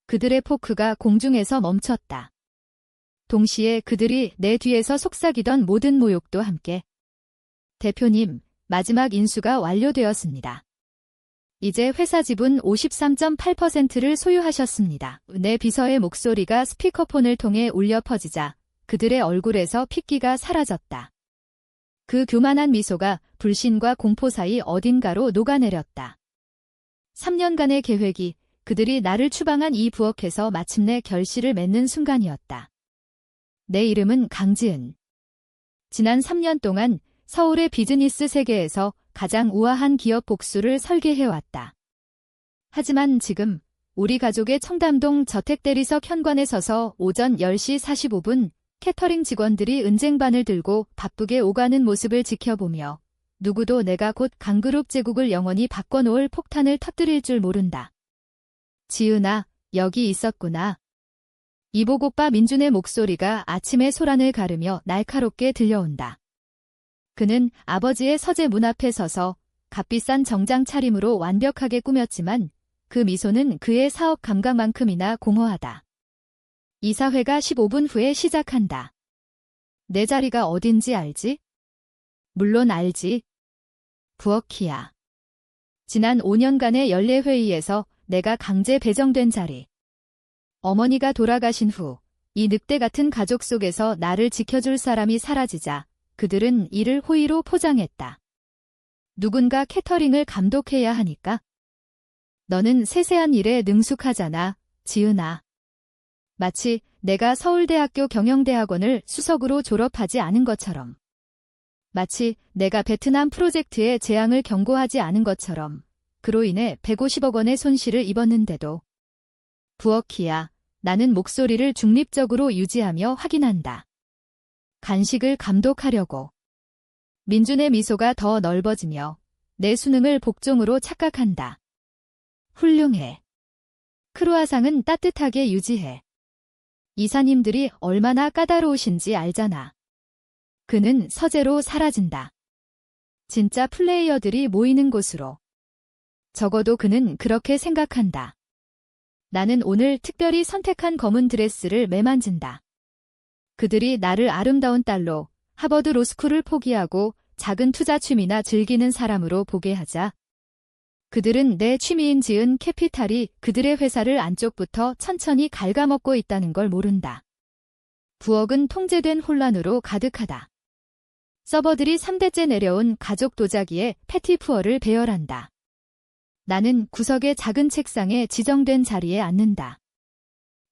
그들의 포크가 공중에서 멈췄다. 동시에 그들이 내 뒤에서 속삭이던 모든 모욕도 함께. 대표님, 마지막 인수가 완료되었습니다. 이제 회사 지분 53.8%를 소유하셨습니다. 내 비서의 목소리가 스피커폰을 통해 울려 퍼지자 그들의 얼굴에서 핏기가 사라졌다. 그 교만한 미소가 불신과 공포 사이 어딘가로 녹아내렸다. 3년간의 계획이 그들이 나를 추방한 이 부엌에서 마침내 결실을 맺는 순간이었다. 내 이름은 강지은. 지난 3년 동안 서울의 비즈니스 세계에서 가장 우아한 기업 복수를 설계해왔다. 하지만 지금 우리 가족의 청담동 저택대리석 현관에 서서 오전 10시 45분 캐터링 직원들이 은쟁반을 들고 바쁘게 오가는 모습을 지켜보며 누구도 내가 곧 강그룹 제국을 영원히 바꿔놓을 폭탄을 터뜨릴 줄 모른다. 지은아, 여기 있었구나. 이보고빠 민준의 목소리가 아침의 소란을 가르며 날카롭게 들려온다. 그는 아버지의 서재 문 앞에 서서 값비싼 정장 차림으로 완벽하게 꾸몄지만 그 미소는 그의 사업 감각만큼이나 공허하다. 이사회가 15분 후에 시작한다. 내 자리가 어딘지 알지? 물론 알지. 부엌이야. 지난 5년간의 연례회의에서 내가 강제 배정된 자리. 어머니가 돌아가신 후 이 늑대 같은 가족 속에서 나를 지켜줄 사람이 사라지자 그들은 이를 호의로 포장했다. 누군가 캐터링을 감독해야 하니까. 너는 세세한 일에 능숙하잖아, 지은아. 마치 내가 서울대학교 경영대학원을 수석으로 졸업하지 않은 것처럼. 마치 내가 베트남 프로젝트의 재앙을 경고하지 않은 것처럼. 그로 인해 150억 원의 손실을 입었는데도. 부엌이야, 나는 목소리를 중립적으로 유지하며 확인한다. 간식을 감독하려고. 민준의 미소가 더 넓어지며 내 수능을 복종으로 착각한다. 훌륭해. 크루아상은 따뜻하게 유지해. 이사님들이 얼마나 까다로우신지 알잖아. 그는 서재로 사라진다. 진짜 플레이어들이 모이는 곳으로. 적어도 그는 그렇게 생각한다. 나는 오늘 특별히 선택한 검은 드레스를 매만진다. 그들이 나를 아름다운 딸로 하버드 로스쿨을 포기하고 작은 투자 취미나 즐기는 사람으로 보게 하자. 그들은 내 취미인 지은 캐피탈이 그들의 회사를 안쪽부터 천천히 갉아먹고 있다는 걸 모른다. 부엌은 통제된 혼란으로 가득하다. 서버들이 3대째 내려온 가족 도자기에 패티푸어를 배열한다. 나는 구석의 작은 책상에 지정된 자리에 앉는다.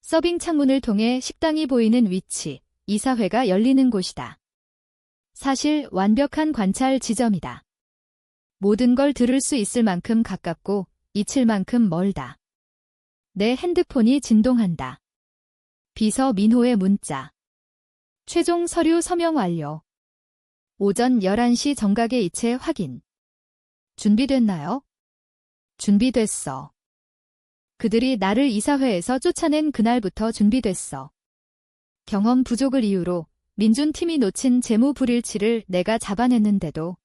서빙 창문을 통해 식당이 보이는 위치, 이사회가 열리는 곳이다. 사실 완벽한 관찰 지점이다. 모든 걸 들을 수 있을 만큼 가깝고 잊힐 만큼 멀다. 내 핸드폰이 진동한다. 비서 민호의 문자. 최종 서류 서명 완료. 오전 11시 정각의 이체 확인. 준비됐나요? 준비됐어. 그들이 나를 이사회에서 쫓아낸 그날부터 준비됐어. 경험 부족을 이유로 민준 팀이 놓친 재무 불일치를 내가 잡아냈는데도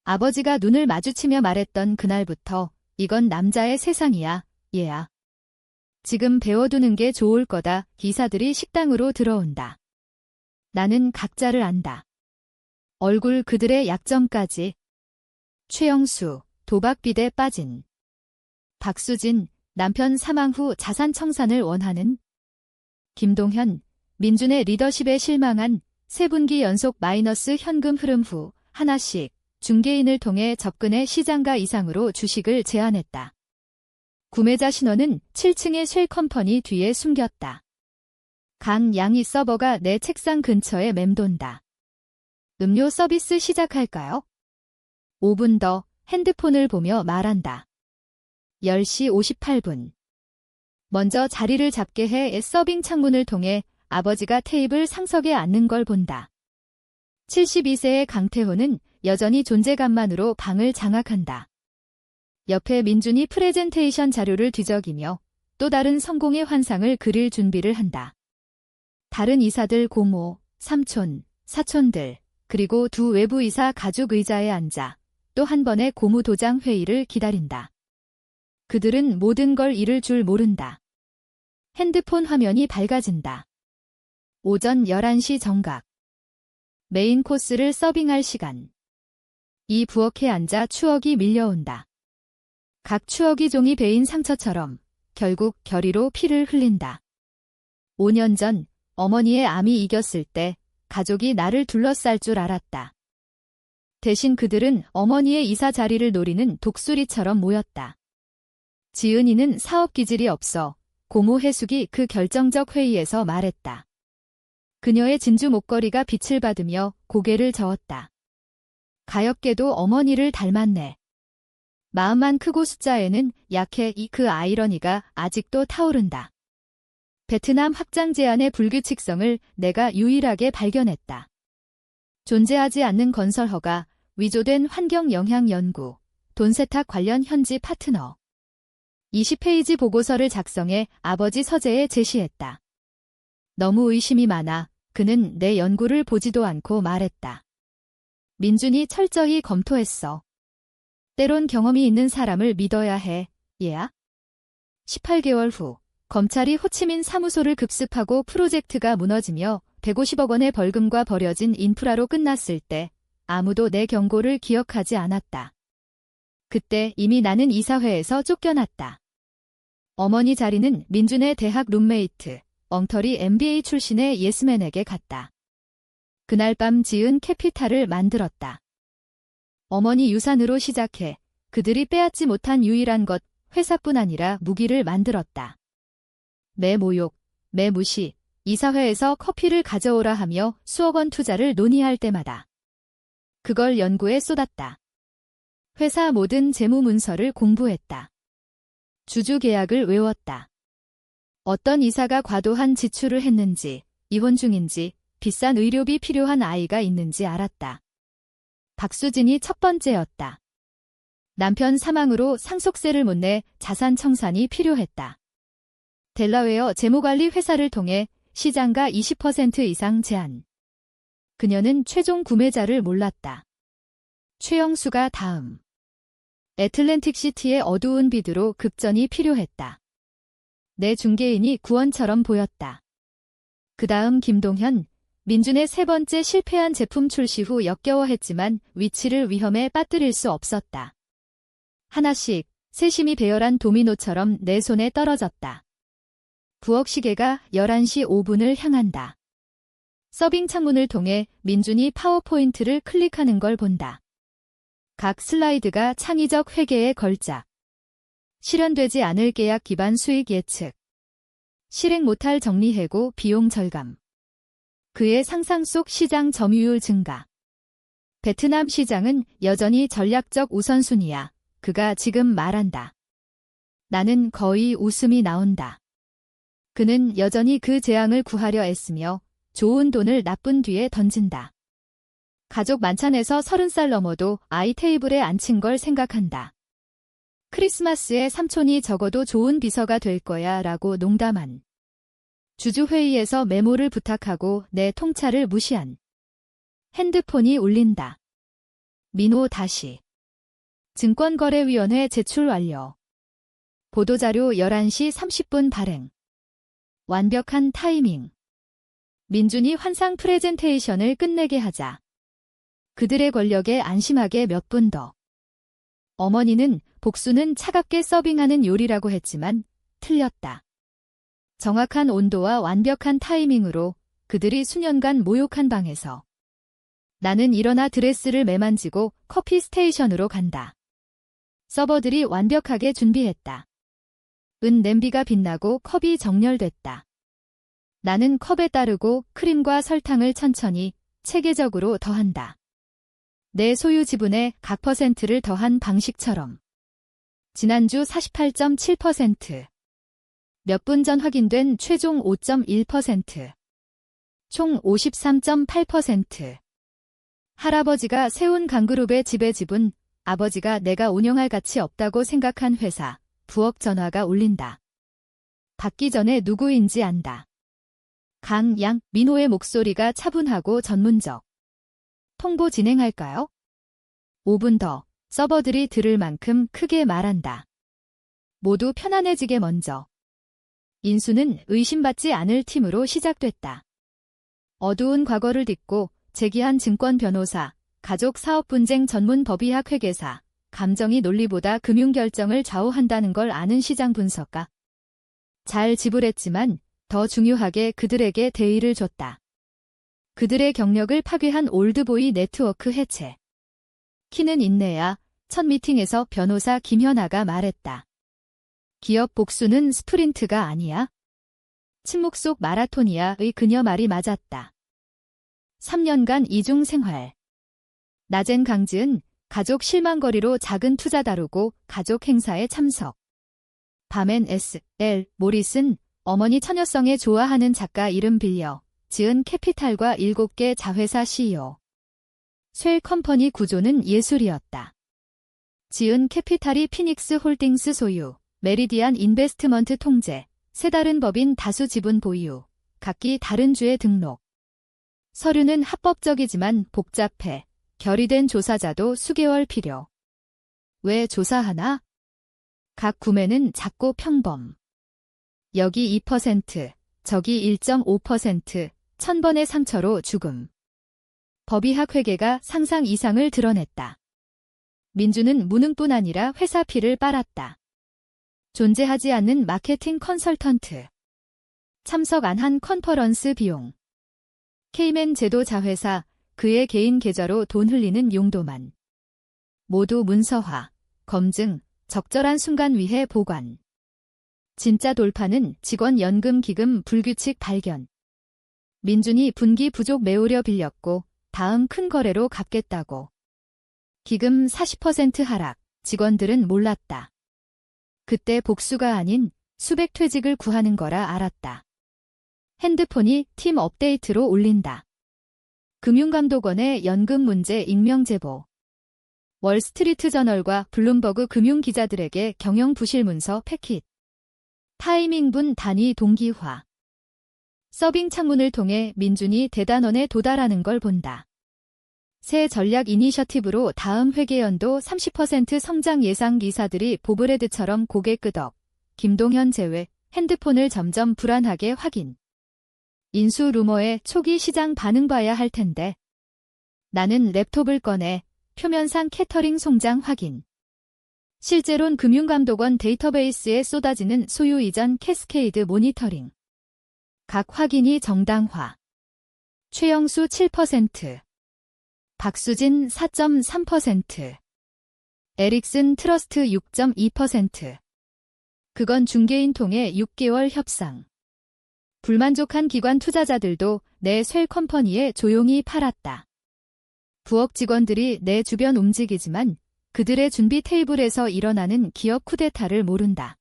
아버지가 눈을 마주치며 말했던 그날부터 이건 남자의 세상이야, 얘야. 지금 배워두는 게 좋을 거다. 기사들이 식당으로 들어온다. 나는 각자를 안다. 얼굴 그들의 약점까지. 최영수, 도박빚에 빠진. 박수진, 남편 사망 후 자산 청산을 원하는. 김동현, 민준의 리더십에 실망한 3분기 연속 마이너스 현금 흐름 후 하나씩 중개인을 통해 접근해 시장가 이상으로 주식을 제안했다. 구매자 신원은 7층의 쉘 컴퍼니 뒤에 숨겼다. 강양이 서버가 내 책상 근처에 맴돈다. 음료 서비스 시작할까요? 5분 더. 핸드폰을 보며 말한다. 10시 58분. 먼저 자리를 잡게 해 서빙 창문을 통해 아버지가 테이블 상석에 앉는 걸 본다. 72세의 강태호는 여전히 존재감만으로 방을 장악한다. 옆에 민준이 프레젠테이션 자료를 뒤적이며 또 다른 성공의 환상을 그릴 준비를 한다. 다른 이사들 고모, 삼촌, 사촌들, 그리고 두 외부이사 가죽 의자에 앉아 또 한 번의 고무도장 회의를 기다린다. 그들은 모든 걸 잃을 줄 모른다. 핸드폰 화면이 밝아진다. 오전 11시 정각. 메인 코스를 서빙할 시간. 이 부엌에 앉아 추억이 밀려온다. 각 추억이 종이 베인 상처처럼 결국 결의로 피를 흘린다. 5년 전 어머니의 암이 이겼을 때 가족이 나를 둘러쌀 줄 알았다. 대신 그들은 어머니의 이사 자리를 노리는 독수리처럼 모였다. 지은이는 사업 기질이 없어 고모 해숙이 그 결정적 회의에서 말했다. 그녀의 진주 목걸이가 빛을 받으며 고개를 저었다. 가엾게도 어머니를 닮았네. 마음만 크고 숫자에는 약해 그 아이러니가 아직도 타오른다. 베트남 확장 제안의 불규칙성을 내가 유일하게 발견했다. 존재하지 않는 건설허가 위조된 환경 영향 연구, 돈 세탁 관련 현지 파트너. 20페이지 보고서를 작성해 아버지 서재에 제시했다. 너무 의심이 많아 그는 내 연구를 보지도 않고 말했다. 민준이 철저히 검토했어. 때론 경험이 있는 사람을 믿어야 해, 얘야. 18개월 후 검찰이 호치민 사무소를 급습하고 프로젝트가 무너지며 150억 원의 벌금과 버려진 인프라로 끝났을 때 아무도 내 경고를 기억하지 않았다. 그때 이미 나는 이사회에서 쫓겨났다. 어머니 자리는 민준의 대학 룸메이트, 엉터리 MBA 출신의 예스맨에게 갔다. 그날 밤 지은 캐피탈을 만들었다. 어머니 유산으로 시작해 그들이 빼앗지 못한 유일한 것, 회사뿐 아니라 무기를 만들었다. 매 모욕, 매 무시, 이사회에서 커피를 가져오라 하며 수억 원 투자를 논의할 때마다 그걸 연구에 쏟았다. 회사 모든 재무 문서를 공부했다. 주주 계약을 외웠다. 어떤 이사가 과도한 지출을 했는지, 이혼 중인지, 비싼 의료비 필요한 아이가 있는지 알았다. 박수진이 첫 번째였다. 남편 사망으로 상속세를 못 내 자산 청산이 필요했다. 델라웨어 재무관리 회사를 통해 시장가 20% 이상 제한. 그녀는 최종 구매자를 몰랐다. 최영수가 다음. 애틀랜틱시티의 어두운 비드로 급전이 필요했다. 내 중개인이 구원처럼 보였다. 그 다음 김동현, 민준의 세 번째 실패한 제품 출시 후 역겨워했지만 위치를 위험에 빠뜨릴 수 없었다. 하나씩 세심히 배열한 도미노처럼 내 손에 떨어졌다. 부엌 시계가 11시 5분을 향한다. 서빙 창문을 통해 민준이 파워포인트를 클릭하는 걸 본다. 각 슬라이드가 창의적 회계의 걸작. 실현되지 않을 계약 기반 수익 예측. 실행 못할 정리해고 비용 절감. 그의 상상 속 시장 점유율 증가. 베트남 시장은 여전히 전략적 우선순위야. 그가 지금 말한다. 나는 거의 웃음이 나온다. 그는 여전히 그 재앙을 구하려 애쓰며 좋은 돈을 나쁜 뒤에 던진다. 가족 만찬에서 30살 넘어도 아이 테이블에 앉힌 걸 생각한다. 크리스마스에 삼촌이 적어도 좋은 비서가 될 거야 라고 농담한. 주주회의에서 메모를 부탁하고 내 통찰을 무시한. 핸드폰이 울린다. 민호 다시. 증권거래위원회 제출 완료. 보도자료 11시 30분 발행. 완벽한 타이밍. 민준이 환상 프레젠테이션을 끝내게 하자. 그들의 권력에 안심하게 몇 분 더. 어머니는 복수는 차갑게 서빙하는 요리라고 했지만 틀렸다. 정확한 온도와 완벽한 타이밍으로 그들이 수년간 모욕한 방에서 나는 일어나 드레스를 매만지고 커피 스테이션으로 간다. 서버들이 완벽하게 준비했다. 은 냄비가 빛나고 컵이 정렬됐다. 나는 컵에 따르고 크림과 설탕을 천천히 체계적으로 더한다. 내 소유 지분에 각 퍼센트를 더한 방식처럼. 지난주 48.7%. 몇 분 전 확인된 최종 5.1%. 총 53.8%. 할아버지가 세운 강그룹의 지배 지분, 아버지가 내가 운영할 가치 없다고 생각한 회사, 부엌 전화가 울린다. 받기 전에 누구인지 안다. 강양, 민호의 목소리가 차분하고 전문적. 통보 진행할까요? 5분 더. 서버들이 들을 만큼 크게 말한다. 모두 편안해지게 먼저. 인수는 의심받지 않을 팀으로 시작됐다. 어두운 과거를 딛고 재기한 증권 변호사, 가족 사업 분쟁 전문 법의학 회계사, 감정이 논리보다 금융 결정을 좌우한다는 걸 아는 시장 분석가. 잘 지불했지만 더 중요하게 그들에게 대의를 줬다. 그들의 경력을 파괴한 올드보이 네트워크 해체. 키는 인내야. 첫 미팅에서 변호사 김현아가 말했다. 기업 복수는 스프린트가 아니야. 침묵 속 마라톤이야의 그녀 말이 맞았다. 3년간 이중 생활. 낮엔 강지은 가족 실망거리로 작은 투자 다루고 가족 행사에 참석. 밤엔 S.L. 모릿은 어머니 처녀성에 좋아하는 작가 이름 빌려 지은 캐피탈과 7개 자회사 CEO. 쉘 컴퍼니 구조는 예술이었다. 지은 캐피탈이 피닉스 홀딩스 소유, 메리디안 인베스트먼트 통제, 세 다른 법인 다수 지분 보유, 각기 다른 주에 등록. 서류는 합법적이지만 복잡해. 결의된 조사자도 수개월 필요. 왜 조사하나? 각 구매는 작고 평범. 여기 2%, 저기 1.5%, 1000번의 상처로 죽음. 법의학 회계가 상상 이상을 드러냈다. 민주는 무능뿐 아니라 회사 피를 빨았다. 존재하지 않는 마케팅 컨설턴트. 참석 안 한 컨퍼런스 비용. 케이맨 제도 자회사, 그의 개인 계좌로 돈 흘리는 용도만. 모두 문서화, 검증, 적절한 순간 위해 보관. 진짜 돌파는 직원 연금 기금 불규칙 발견. 민준이 분기 부족 메우려 빌렸고 다음 큰 거래로 갚겠다고. 기금 40% 하락, 직원들은 몰랐다. 그때 복수가 아닌 수백 퇴직을 구하는 거라 알았다. 핸드폰이 팀 업데이트로 울린다. 금융감독원의 연금 문제 익명 제보. 월스트리트 저널과 블룸버그 금융 기자들에게 경영 부실 문서 패킷. 타이밍분 단위 동기화. 서빙 창문을 통해 민준이 대단원에 도달하는 걸 본다. 새 전략 이니셔티브로 다음 회계연도 30% 성장 예상 기사들이 보브레드처럼 고개 끄덕. 김동현 제외 핸드폰을 점점 불안하게 확인. 인수 루머의 초기 시장 반응 봐야 할 텐데. 나는 랩톱을 꺼내 표면상 캐터링 송장 확인. 실제론 금융감독원 데이터베이스에 쏟아지는 소유 이전 캐스케이드 모니터링. 각 확인이 정당화. 최영수 7%. 박수진 4.3%. 에릭슨 트러스트 6.2%. 그건 중개인 통해 6개월 협상. 불만족한 기관 투자자들도 내 쉘 컴퍼니에 조용히 팔았다. 부엌 직원들이 내 주변 움직이지만 그들의 준비 테이블에서 일어나는 기업 쿠데타를 모른다.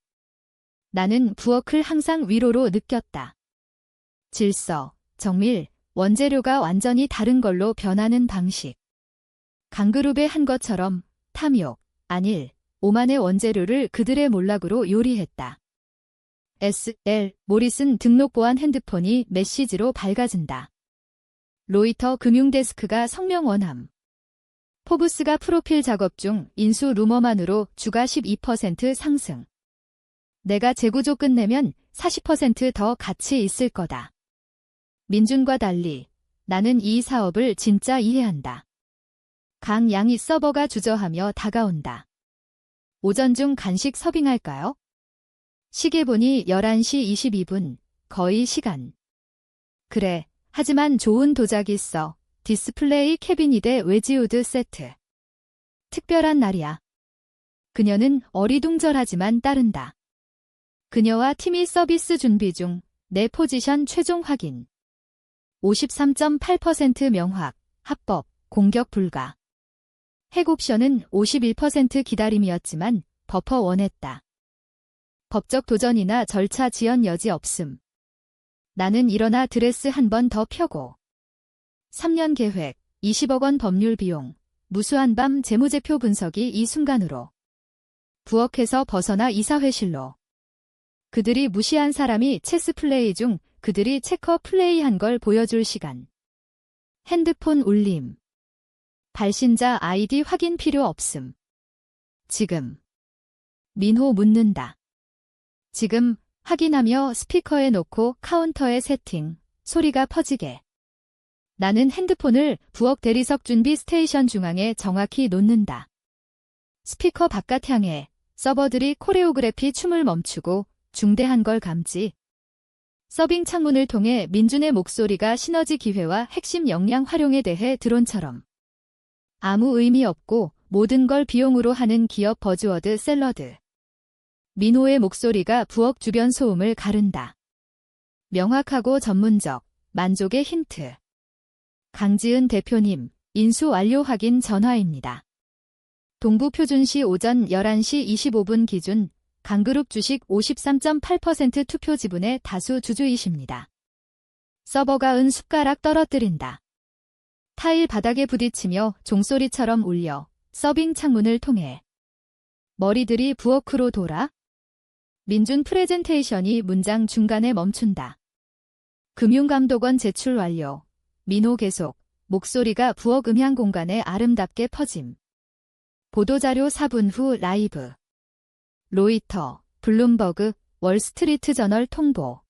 나는 부엌을 항상 위로로 느꼈다. 질서, 정밀, 원재료가 완전히 다른 걸로 변하는 방식. 강그룹에 한 것처럼 탐욕, 안일, 오만의 원재료를 그들의 몰락으로 요리했다. S.L. 모릿은 등록 보안 핸드폰이 메시지로 밝아진다. 로이터 금융데스크가 성명 원함. 포브스가 프로필 작업 중 인수 루머만으로 주가 12% 상승. 내가 재구조 끝내면 40% 더 가치 있을 거다. 민준과 달리 나는 이 사업을 진짜 이해한다. 강양이 서버가 주저하며 다가온다. 오전 중 간식 서빙할까요? 시계 보니 11시 22분, 거의 시간. 그래, 하지만 좋은 도자기 써. 디스플레이 캐비닛에 웨지우드 세트. 특별한 날이야. 그녀는 어리둥절하지만 따른다. 그녀와 팀이 서비스 준비 중. 내 포지션 최종 확인. 53.8% 명확, 합법, 공격 불가. 핵 옵션은 51% 기다림이었지만 버퍼 원했다. 법적 도전이나 절차 지연 여지 없음. 나는 일어나 드레스 한 번 더 펴고. 3년 계획, 20억 원 법률 비용, 무수한 밤 재무제표 분석이 이 순간으로. 부엌에서 벗어나 이사회실로. 그들이 무시한 사람이 체스 플레이 중 그들이 체커 플레이한 걸 보여줄 시간. 핸드폰 울림. 발신자 아이디 확인 필요 없음. 지금. 민호 묻는다. 지금 확인하며 스피커에 놓고 카운터에 세팅, 소리가 퍼지게. 나는 핸드폰을 부엌 대리석 준비 스테이션 중앙에 정확히 놓는다. 스피커 바깥 향해 서버들이 코레오그래피 춤을 멈추고 중대한 걸 감지. 서빙 창문을 통해 민준의 목소리가 시너지 기회와 핵심 역량 활용에 대해 드론처럼. 아무 의미 없고 모든 걸 비용으로 하는 기업 버즈워드 샐러드. 민호의 목소리가 부엌 주변 소음을 가른다. 명확하고 전문적, 만족의 힌트. 강지은 대표님, 인수 완료 확인 전화입니다. 동부표준시 오전 11시 25분 기준 강그룹 주식 53.8% 투표 지분의 다수 주주이십니다. 서버가 은 숟가락 떨어뜨린다. 타일 바닥에 부딪히며 종소리처럼 울려 서빙 창문을 통해 머리들이 부엌으로 돌아 민준 프레젠테이션이 문장 중간에 멈춘다. 금융감독원 제출 완료. 민호 계속. 목소리가 부엌 음향 공간에 아름답게 퍼짐. 보도자료 4분 후 라이브. 로이터, 블룸버그, 월스트리트 저널 통보.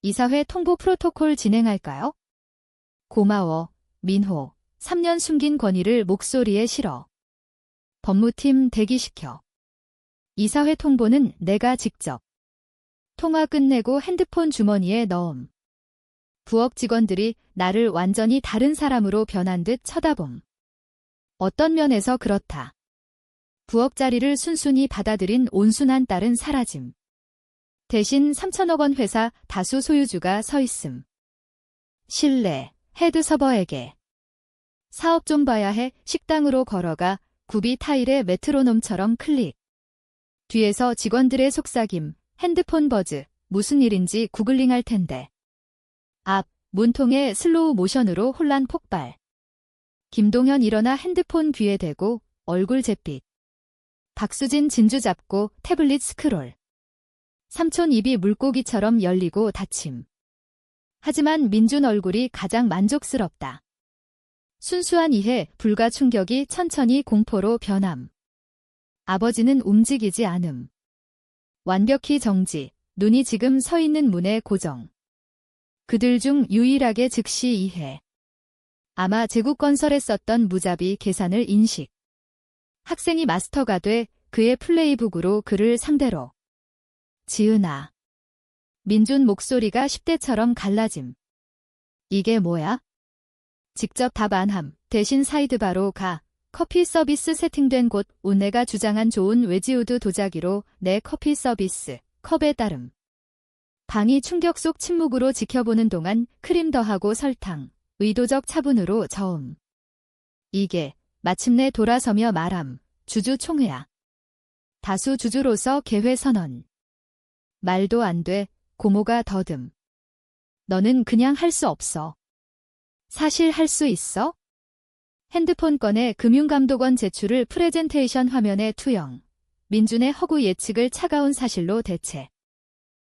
이사회 통보 프로토콜 진행할까요? 고마워, 민호. 3년 숨긴 권위를 목소리에 실어. 법무팀 대기시켜. 이사회 통보는 내가 직접. 통화 끝내고 핸드폰 주머니에 넣음. 부엌 직원들이 나를 완전히 다른 사람으로 변한 듯 쳐다봄. 어떤 면에서 그렇다. 부엌 자리를 순순히 받아들인 온순한 딸은 사라짐. 대신 3천억 원 회사 다수 소유주가 서 있음. 신뢰, 헤드 서버에게. 사업 좀 봐야 해. 식당으로 걸어가 구비 타일에 메트로놈처럼 클릭. 뒤에서 직원들의 속삭임, 핸드폰 버즈, 무슨 일인지 구글링할 텐데. 앞, 문통의 슬로우 모션으로 혼란 폭발. 김동현 일어나 핸드폰 귀에 대고 얼굴 잿빛. 박수진 진주 잡고 태블릿 스크롤. 삼촌 입이 물고기처럼 열리고 닫힘. 하지만 민준 얼굴이 가장 만족스럽다. 순수한 이해, 불가 충격이 천천히 공포로 변함. 아버지는 움직이지 않음. 완벽히 정지, 눈이 지금 서 있는 문에 고정. 그들 중 유일하게 즉시 이해. 아마 제국건설에 썼던 무자비 계산을 인식. 학생이 마스터가 돼 그의 플레이북으로 그를 상대로. 지은아. 민준 목소리가 10대처럼 갈라짐. 이게 뭐야? 직접 답 안 함. 대신 사이드바로 가. 커피 서비스 세팅된 곳. 내가 주장한 좋은 웨지우드 도자기로 내 커피 서비스. 컵에 따름. 방이 충격 속 침묵으로 지켜보는 동안 크림 더하고 설탕. 의도적 차분으로 저음. 이게 마침내 돌아서며 말함. 주주총회야. 다수 주주로서 개회 선언. 말도 안 돼. 고모가 더듬. 너는 그냥 할 수 없어. 사실 할 수 있어? 핸드폰 꺼내 금융감독원 제출을 프레젠테이션 화면에 투영. 민준의 허구 예측을 차가운 사실로 대체.